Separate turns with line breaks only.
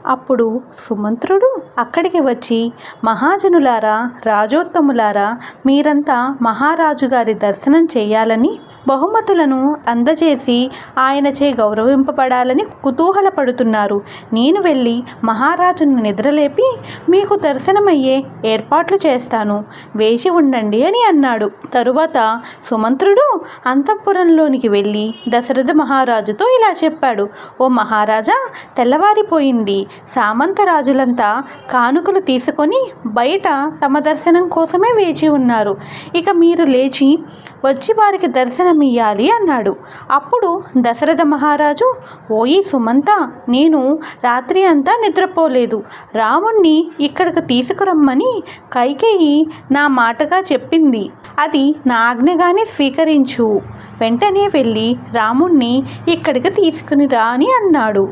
అప్పుడు సుమంత్రుడు అక్కడికి వచ్చి, మహాజనులారా, రాజోత్తములారా, మీరంతా మహారాజు గారి దర్శనం చేయాలని, బహుమతులను అందజేసి ఆయనచే గౌరవింపబడాలని కుతూహలపడుతున్నారు. నేను వెళ్ళి మహారాజును నిద్రలేపి మీకు దర్శనమయ్యే ఏర్పాట్లు చేస్తాను, వేచి ఉండండి అని అన్నాడు. తరువాత సుమంత్రుడు అంతఃపురంలోనికి వెళ్ళి దశరథ మహారాజుతో ఇలా చెప్పాడు. ఓ మహారాజా, తెల్లవారిపోయింది. సామంతరాజులంతా కానుకలు తీసుకొని బయట తమ దర్శనం కోసమే వేచి ఉన్నారు. ఇక మీరు లేచి వచ్చి వారికి దర్శనమియ్యాలి అన్నాడు. అప్పుడు దశరథ మహారాజు, ఓయి సుమంత, నేను రాత్రి అంతా నిద్రపోలేదు. రాముణ్ణి ఇక్కడికి తీసుకురమ్మని కైకేయి నా మాటగా చెప్పింది. అది నా ఆజ్ఞగానే స్వీకరించు. వెంటనే వెళ్ళి రాముణ్ణి ఇక్కడికి తీసుకుని రా అని అన్నాడు.